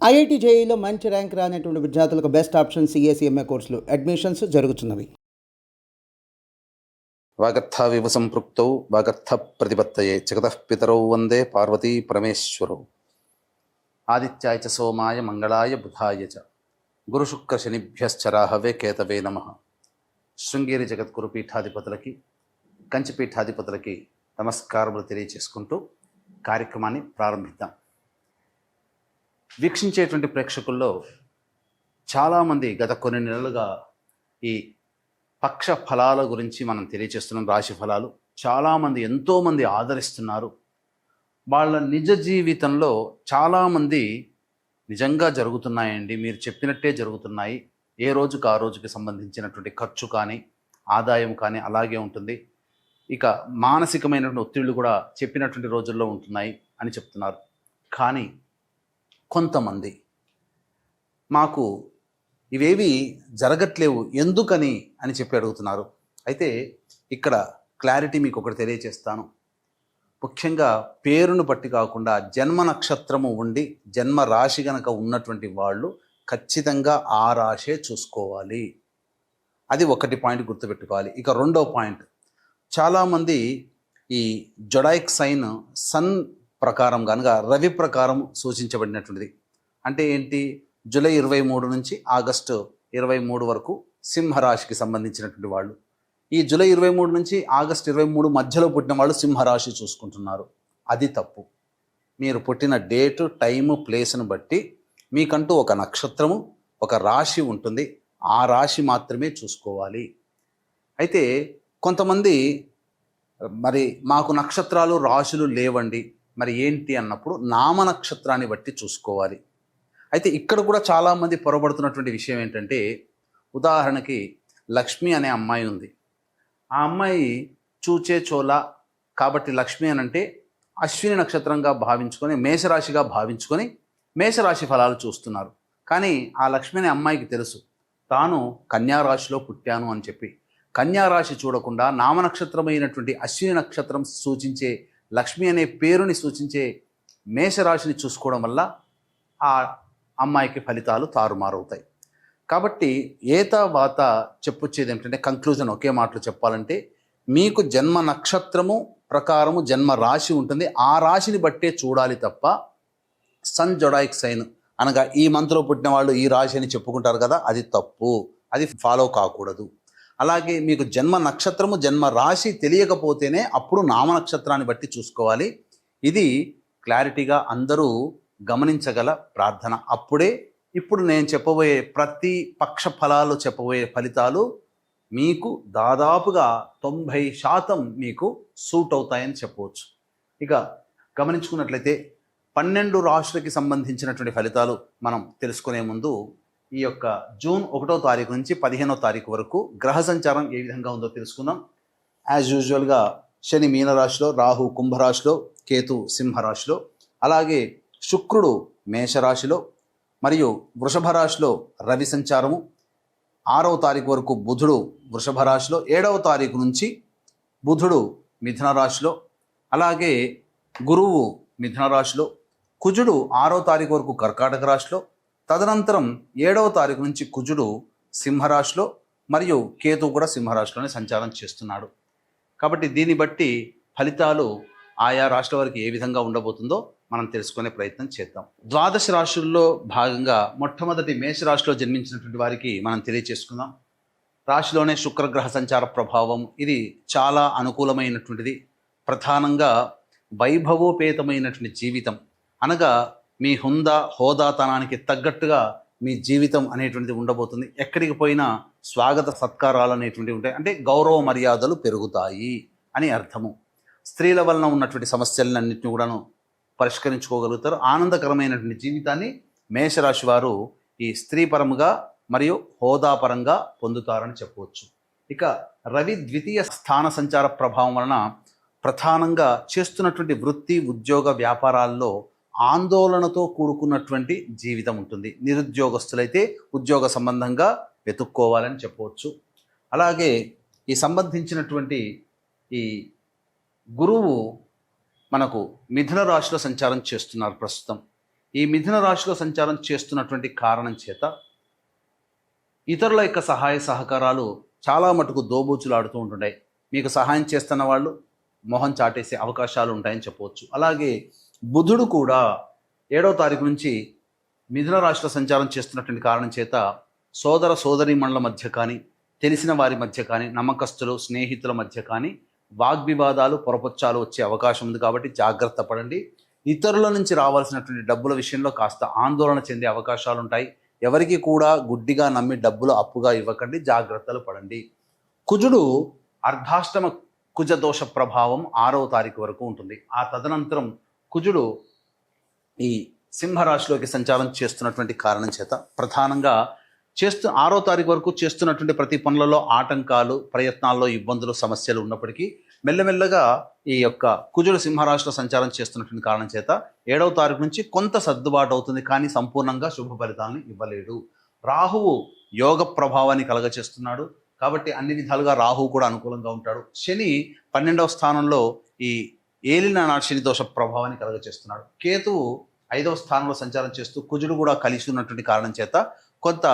IIT జేఈలో మంచి rank రానటువంటి విద్యార్థులకు బెస్ట్ ఆప్షన్ సిఏ కోర్సులు అడ్మిషన్స్ జరుగుతున్నవి. వాగర్థావివ సంపృక్తౌ వాగర్థ ప్రతిపత్తయే జగతః పితరౌ వందే పార్వతీ పరమేశ్వరౌ. ఆదిత్యాయ చ సోమాయ మంగళాయ బుధాయ చ గురుశుక్ర శనిభ్యశ్చరాహవే కేతవే నమః. శృంగేరి జగద్గురు పీఠాధిపతులకి, కంచి పీఠాధిపతులకి నమస్కారములు తెలియచేసుకుంటూ కార్యక్రమాన్ని ప్రారంభిద్దాం. వీక్షించేటువంటి ప్రేక్షకుల్లో చాలామంది గత కొన్ని నెలలుగా ఈ పక్ష ఫలాల గురించి మనం తెలియచేస్తున్నాం. రాశి ఫలాలు చాలామంది ఎంతోమంది ఆదరిస్తున్నారు. వాళ్ళ నిజ జీవితంలో చాలామంది నిజంగా జరుగుతున్నాయండి, మీరు చెప్పినట్టే జరుగుతున్నాయి, ఏ రోజుకు ఆ రోజుకి సంబంధించినటువంటి ఖర్చు కానీ ఆదాయం కానీ అలాగే ఉంటుంది, ఇక మానసికమైనటువంటి ఒత్తిళ్లు కూడా చెప్పినటువంటి రోజుల్లో ఉంటున్నాయి అని చెప్తున్నారు. కానీ కొంతమంది మాకు ఇవేవి జరగట్లేవు ఎందుకని అని చెప్పి అడుగుతున్నారు. అయితే ఇక్కడ క్లారిటీ మీకు ఒకటి తెలియచేస్తాను. ముఖ్యంగా పేరును బట్టి కాకుండా జన్మ నక్షత్రము ఉండి జన్మ రాశి గనక ఉన్నటువంటి వాళ్ళు ఖచ్చితంగా ఆ రాశే చూసుకోవాలి. అది ఒకటి పాయింట్ గుర్తుపెట్టుకోవాలి. ఇక రెండో పాయింట్, చాలామంది ఈ జొడాయిక్ సైన్ సన్ ప్రకారం కనుక రవి ప్రకారం సూచించబడినటువంటిది. అంటే ఏంటి, జూలై 23 నుంచి ఆగస్టు 23 వరకు సింహరాశికి సంబంధించినటువంటి వాళ్ళు. ఈ జూలై 23 నుంచి ఆగస్టు 23 మధ్యలో పుట్టిన వాళ్ళు సింహరాశి చూసుకుంటున్నారు. అది తప్పు. మీరు పుట్టిన డేటు, టైము, ప్లేస్ను బట్టి మీకంటూ ఒక నక్షత్రము, ఒక రాశి ఉంటుంది. ఆ రాశి మాత్రమే చూసుకోవాలి. అయితే కొంతమంది మరి మాకు నక్షత్రాలు రాశులు లేవండి, మరి ఏంటి అన్నప్పుడు నామ నక్షత్రాన్ని బట్టి చూసుకోవాలి. అయితే ఇక్కడ కూడా చాలామంది పొరబడుతున్నటువంటి విషయం ఏంటంటే, ఉదాహరణకి లక్ష్మి అనే అమ్మాయి ఉంది. ఆ అమ్మాయి చూచే చోళ కాబట్టి లక్ష్మి అని అంటే అశ్విని నక్షత్రంగా భావించుకొని మేషరాశిగా భావించుకొని మేషరాశి ఫలాలు చూస్తున్నారు. కానీ ఆ లక్ష్మి అనే అమ్మాయికి తెలుసు తాను కన్యారాశిలో పుట్టాను అని చెప్పి. కన్యారాశి చూడకుండా నామనక్షత్రమైనటువంటి అశ్విని నక్షత్రం సూచించే లక్ష్మి అనే పేరుని సూచించే మేషరాశిని చూసుకోవడం వల్ల ఆ అమ్మాయికి ఫలితాలు తారుమారవుతాయి. కాబట్టి ఏతావాత చెప్పొచ్చేది ఏమిటంటే, కంక్లూజన్ ఒకే మాటలో చెప్పాలంటే, మీకు జన్మ నక్షత్రము ప్రకారము జన్మ రాశి ఉంటుంది. ఆ రాశిని బట్టే చూడాలి తప్ప సన్ జొడాయిక్ సైన్ అనగా ఈ మంత్లో పుట్టిన వాళ్ళు ఈ రాశి అని చెప్పుకుంటారు కదా, అది తప్పు. అది ఫాలో కాకూడదు. అలాగే మీకు జన్మ నక్షత్రము జన్మ రాశి తెలియకపోతేనే అప్పుడు నామ నక్షత్రాన్ని బట్టి చూసుకోవాలి. ఇది క్లారిటీగా అందరూ గమనించగల ప్రార్థన. అప్పుడే ఇప్పుడు నేను చెప్పబోయే ప్రతి పక్ష ఫలాలు చెప్పబోయే ఫలితాలు మీకు దాదాపుగా 90% మీకు సూట్ అవుతాయని చెప్పవచ్చు. ఇక గమనించుకున్నట్లయితే 12 రాశులకి సంబంధించినటువంటి ఫలితాలు మనం తెలుసుకునే ముందు ఈ యొక్క జూన్ 1వ తారీఖు నుంచి 15వ తారీఖు వరకు గ్రహ సంచారం ఏ విధంగా ఉందో తెలుసుకుందాం. యాజ్ యూజువల్గా శని మీనరాశిలో, రాహు కుంభరాశిలో, కేతు సింహరాశిలో, అలాగే శుక్రుడు మేషరాశిలో మరియు వృషభ రాశిలో రవి సంచారము, 6వ తారీఖు వరకు బుధుడు వృషభ రాశిలో, 7వ తారీఖు నుంచి బుధుడు మిథున రాశిలో, అలాగే గురువు మిథున రాశిలో, కుజుడు 6వ తారీఖు వరకు కర్కాటక రాశిలో, తదనంతరం 7వ తారీఖు నుంచి కుజుడు సింహరాశిలో మరియు కేతు కూడా సింహరాశిలోనే సంచారం చేస్తున్నాడు. కాబట్టి దీన్ని బట్టి ఫలితాలు ఆయా రాశుల వారికి ఏ విధంగా ఉండబోతుందో మనం తెలుసుకునే ప్రయత్నం చేద్దాం. ద్వాదశ రాశుల్లో భాగంగా మొట్టమొదటి మేషరాశిలో జన్మించినటువంటి వారికి మనం తెలియచేసుకుందాం. రాశిలోనే శుక్రగ్రహ సంచార ప్రభావం ఇది చాలా అనుకూలమైనటువంటిది. ప్రధానంగా వైభవోపేతమైనటువంటి జీవితం అనగా మీ హోదాతనానికి తగ్గట్టుగా మీ జీవితం అనేటువంటిది ఉండబోతుంది. ఎక్కడికి పోయినా స్వాగత సత్కారాలు అనేటువంటివి ఉంటాయి. అంటే గౌరవ మర్యాదలు పెరుగుతాయి అని అర్థము. స్త్రీల వలన ఉన్నటువంటి సమస్యలన్నింటినీ కూడాను పరిష్కరించుకోగలుగుతారు. ఆనందకరమైనటువంటి జీవితాన్ని మేషరాశి వారు ఈ స్త్రీపరముగా మరియు హోదాపరంగా పొందుతారని చెప్పవచ్చు. ఇక రవి ద్వితీయ స్థాన సంచార ప్రభావం వలన ప్రధానంగా చేస్తున్నటువంటి వృత్తి, ఉద్యోగ, వ్యాపారాల్లో ఆందోళనతో కూడుకున్నటువంటి జీవితం ఉంటుంది. నిరుద్యోగస్తులైతే ఉద్యోగ సంబంధంగా వెతుక్కోవాలని చెప్పవచ్చు. అలాగే ఈ సంబంధించినటువంటి ఈ గురువు మనకు మిథున రాశిలో సంచారం చేస్తున్నారు ప్రస్తుతం. ఈ మిథున రాశిలో సంచారం చేస్తున్నటువంటి కారణం చేత ఇతరుల యొక్క సహాయ సహకారాలు చాలా మటుకు దోబూచులాడుతూ ఉంటుంటాయి. మీకు సహాయం చేస్తున్న వాళ్ళు మొహం చాటేసే అవకాశాలు ఉంటాయని చెప్పవచ్చు. అలాగే బుధుడు కూడా 7వ తారీఖు నుంచి మిథున రాశిలో సంచారం చేస్తున్నటువంటి కారణం చేత సోదర సోదరీమణుల మధ్య కానీ, తెలిసిన వారి మధ్య కానీ, నమ్మకస్తులు స్నేహితుల మధ్య కానీ వాగ్వివాదాలు పొరపొచ్చాలు వచ్చే అవకాశం ఉంది. కాబట్టి జాగ్రత్త పడండి. ఇతరుల నుంచి రావాల్సినటువంటి డబ్బుల విషయంలో కాస్త ఆందోళన చెందే అవకాశాలు ఉంటాయి. ఎవరికి కూడా గుడ్డిగా నమ్మి డబ్బులు అప్పుగా ఇవ్వకండి, జాగ్రత్తలు పడండి. కుజుడు అర్ధాష్టమ కుజ దోష ప్రభావం 6వ తారీఖు వరకు ఉంటుంది. ఆ తదనంతరం కుజుడు ఈ సింహరాశిలోకి సంచారం చేస్తున్నటువంటి కారణం చేత ప్రధానంగా 6వ తారీఖు వరకు చేస్తున్నటువంటి ప్రతి పనులలో ఆటంకాలు, ప్రయత్నాల్లో ఇబ్బందులు, సమస్యలు ఉన్నప్పటికీ మెల్లమెల్లగా ఈ యొక్క కుజుడు సింహరాశిలో సంచారం చేస్తున్నటువంటి కారణం చేత 7వ తారీఖు నుంచి కొంత సర్దుబాటు అవుతుంది, కానీ సంపూర్ణంగా శుభ ఫలితాలను ఇవ్వలేడు. రాహువు యోగ ప్రభావాన్ని కలగచేస్తున్నాడు కాబట్టి అన్ని విధాలుగా రాహువు కూడా అనుకూలంగా ఉంటాడు. శని 12వ స్థానంలో ఈ ఏలిన శని దోష ప్రభావాన్ని కలగచేస్తున్నాడు. కేతువు 5వ స్థానంలో సంచారం చేస్తూ కుజుడు కూడా కలిసి ఉన్నటువంటి కారణం చేత కొంత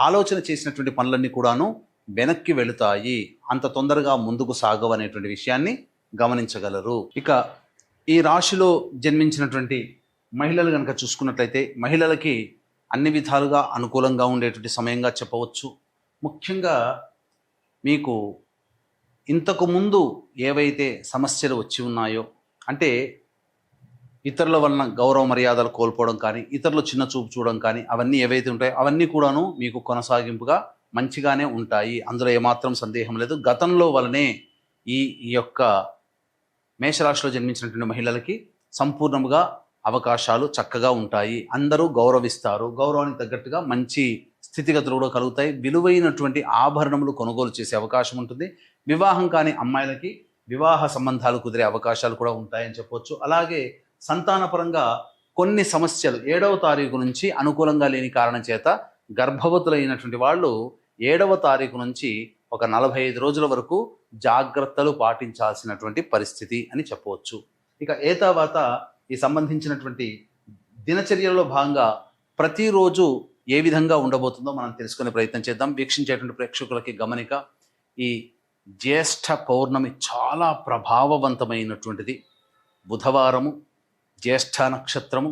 ఆలోచన చేసినటువంటి పనులన్నీ కూడాను వెనక్కి వెళుతాయి, అంత తొందరగా ముందుకు సాగవు అనేటువంటి విషయాన్ని గమనించగలరు. ఇక ఈ రాశిలో జన్మించినటువంటి మహిళలు కనుక చూసుకున్నట్లయితే మహిళలకి అన్ని విధాలుగా అనుకూలంగా ఉండేటువంటి సమయంగా చెప్పవచ్చు. ముఖ్యంగా మీకు ఇంతకు ముందు ఏవైతే సమస్యలు వచ్చి ఉన్నాయో, అంటే ఇతరుల వలన గౌరవ మర్యాదలు కోల్పోవడం కానీ, ఇతరులు చిన్న చూపు చూడడం కానీ, అవన్నీ ఏవైతే ఉంటాయో అవన్నీ కూడాను మీకు కొనసాగింపుగా మంచిగానే ఉంటాయి. అందులో ఏమాత్రం సందేహం లేదు. గతంలో వలనే ఈ యొక్క మేషరాశిలో జన్మించినటువంటి మహిళలకి సంపూర్ణముగా అవకాశాలు చక్కగా ఉంటాయి. అందరూ గౌరవిస్తారు. గౌరవానికి తగ్గట్టుగా మంచి స్థితిగతులు కూడా కలుగుతాయి. విలువైనటువంటి ఆభరణములు కొనుగోలు చేసే అవకాశం ఉంటుంది. వివాహం కాని అమ్మాయిలకి వివాహ సంబంధాలు కుదిరే అవకాశాలు కూడా ఉంటాయని చెప్పవచ్చు. అలాగే సంతానపరంగా కొన్ని సమస్యలు 7వ తారీఖు నుంచి అనుకూలంగా లేని కారణం చేత గర్భవతులైనటువంటి వాళ్ళు 7వ తారీఖు నుంచి ఒక 45 రోజుల వరకు జాగ్రత్తలు పాటించాల్సినటువంటి పరిస్థితి అని చెప్పవచ్చు. ఇక తర్వాత ఈ సంబంధించినటువంటి దినచర్యలో భాగంగా ప్రతిరోజు ఏ విధంగా ఉండబోతుందో మనం తెలుసుకునే ప్రయత్నం చేద్దాం. వీక్షించేటువంటి ప్రేక్షకులకి గమనిక, ఈ జ్యేష్ఠ పౌర్ణమి చాలా ప్రభావవంతమైనటువంటిది. బుధవారము జ్యేష్ఠ నక్షత్రము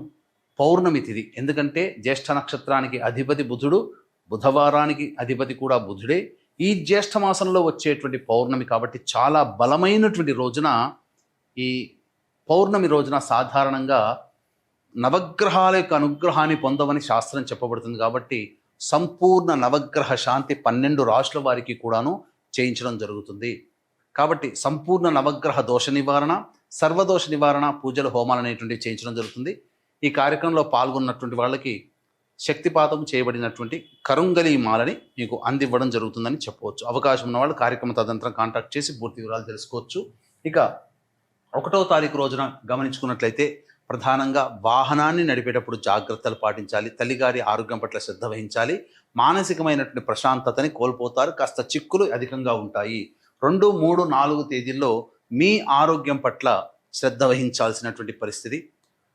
పౌర్ణమి తిథి. ఎందుకంటే జ్యేష్ఠ నక్షత్రానికి అధిపతి బుధుడు, బుధవారానికి అధిపతి కూడా బుధుడే. ఈ జ్యేష్ఠ మాసంలో వచ్చేటువంటి పౌర్ణమి కాబట్టి చాలా బలమైనటువంటి రోజున, ఈ పౌర్ణమి రోజున సాధారణంగా నవగ్రహాల యొక్క అనుగ్రహాన్ని పొందవని శాస్త్రం చెప్పబడుతుంది. కాబట్టి సంపూర్ణ నవగ్రహ శాంతి 12 రాశుల వారికి కూడాను చేయించడం జరుగుతుంది. కాబట్టి సంపూర్ణ నవగ్రహ దోష నివారణ, సర్వదోష నివారణ పూజలు, హోమాలు అనేటువంటివి చేయించడం జరుగుతుంది. ఈ కార్యక్రమంలో పాల్గొన్నటువంటి వాళ్ళకి శక్తిపాతం చేయబడినటువంటి కరుంగలి మాలని మీకు అందివ్వడం జరుగుతుందని చెప్పవచ్చు. అవకాశం ఉన్న వాళ్ళు కార్యక్రమ తదనంతరం కాంటాక్ట్ చేసి పూర్తి వివరాలు తెలుసుకోవచ్చు. ఇక 1వ తారీఖు రోజున గమనించుకున్నట్లయితే ప్రధానంగా వాహనాన్ని నడిపేటప్పుడు జాగ్రత్తలు పాటించాలి. తల్లిగారి ఆరోగ్యం పట్ల శ్రద్ధ వహించాలి. మానసికమైనటువంటి ప్రశాంతతని కోల్పోతారు. కాస్త చిక్కులు అధికంగా ఉంటాయి. 2, 3, 4 తేదీల్లో మీ ఆరోగ్యం పట్ల శ్రద్ధ వహించాల్సినటువంటి పరిస్థితి.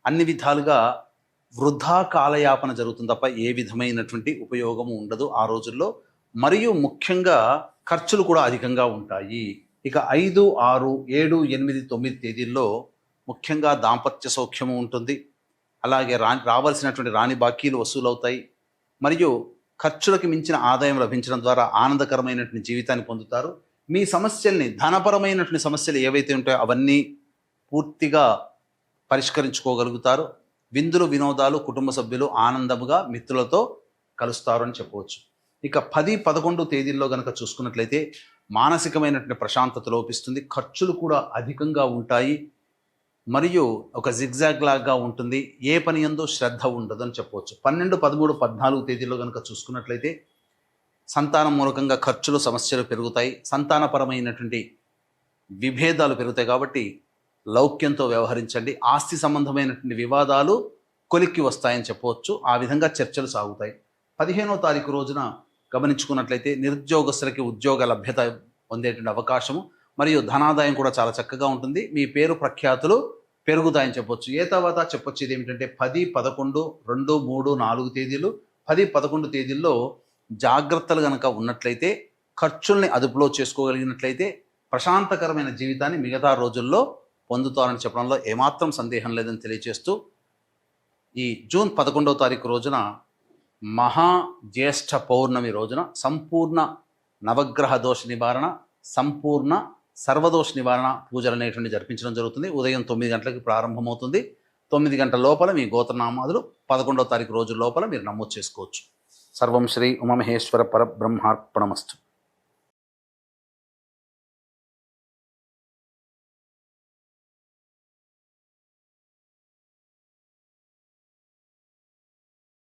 అన్ని విధాలుగా వృధా కాలయాపన జరుగుతుంది తప్ప ఏ విధమైనటువంటి ఉపయోగము ఉండదు ఆ రోజుల్లో. మరియు ముఖ్యంగా ఖర్చులు కూడా అధికంగా ఉంటాయి. ఇక 5, 6, 7, 8, 9 తేదీల్లో ముఖ్యంగా దాంపత్య సౌఖ్యము ఉంటుంది. అలాగే రావాల్సినటువంటి రాని బాకీలు వసూలవుతాయి. మరియు ఖర్చులకు మించిన ఆదాయం లభించడం ద్వారా ఆనందకరమైనటువంటి జీవితాన్ని పొందుతారు. మీ సమస్యల్ని, ధనపరమైనటువంటి సమస్యలు ఏవైతే ఉంటాయో అవన్నీ పూర్తిగా పరిష్కరించుకోగలుగుతారు. విందులు, వినోదాలు, కుటుంబ సభ్యులు ఆనందముగా మిత్రులతో కలుస్తారు అని చెప్పవచ్చు. ఇక 10, 11 తేదీల్లో కనుక చూసుకున్నట్లయితే మానసికమైనటువంటి ప్రశాంతత లోపిస్తుంది. ఖర్చులు కూడా అధికంగా ఉంటాయి. మరియు ఒక జిగ్జాగ్ లాగా ఉంటుంది. ఏ పని యందు శ్రద్ధ ఉండదు అని చెప్పవచ్చు. 12, 13, 14 తేదీల్లో కనుక చూసుకున్నట్లయితే సంతానం మూలకంగా ఖర్చులు, సమస్యలు పెరుగుతాయి. సంతానపరమైనటువంటి విభేదాలు పెరుగుతాయి. కాబట్టి లౌక్యంతో వ్యవహరించండి. ఆస్తి సంబంధమైనటువంటి వివాదాలు కొలిక్కి వస్తాయని చెప్పవచ్చు. ఆ విధంగా చర్చలు సాగుతాయి. 15వ తారీఖు రోజున గమనించుకున్నట్లయితే నిరుద్యోగస్తులకి ఉద్యోగ లభ్యత పొందేటువంటి అవకాశము మరియు ధనాదాయం కూడా చాలా చక్కగా ఉంటుంది. మీ పేరు ప్రఖ్యాతులు పెరుగుతాయని చెప్పొచ్చు. ఏ తర్వాత చెప్పొచ్చు ఇది ఏమిటంటే 10, 11, 2, 3, 4 తేదీలు 10, 11 తేదీల్లో జాగ్రత్తలు కనుక ఉన్నట్లయితే, ఖర్చుల్ని అదుపులో చేసుకోగలిగినట్లయితే ప్రశాంతకరమైన జీవితాన్ని మిగతా రోజుల్లో పొందుతారని చెప్పడంలో ఏమాత్రం సందేహం లేదని తెలియజేస్తూ, ఈ జూన్ 11వ తారీఖు రోజున మహా జ్యేష్ఠ పౌర్ణమి రోజున సంపూర్ణ నవగ్రహ దోష నివారణ, సంపూర్ణ సర్వదోష నివారణ పూజలు అనేటువంటి జరిపించడం జరుగుతుంది. ఉదయం 9 గంటలకు ప్రారంభమవుతుంది. 9 గంటల లోపల మీ గోత్రనామాదులు 11వ తారీఖు రోజు లోపల మీరు నమోదు చేసుకోవచ్చు. సర్వం శ్రీ ఉమామహేశ్వర పరబ్రహ్మార్పణమస్తు.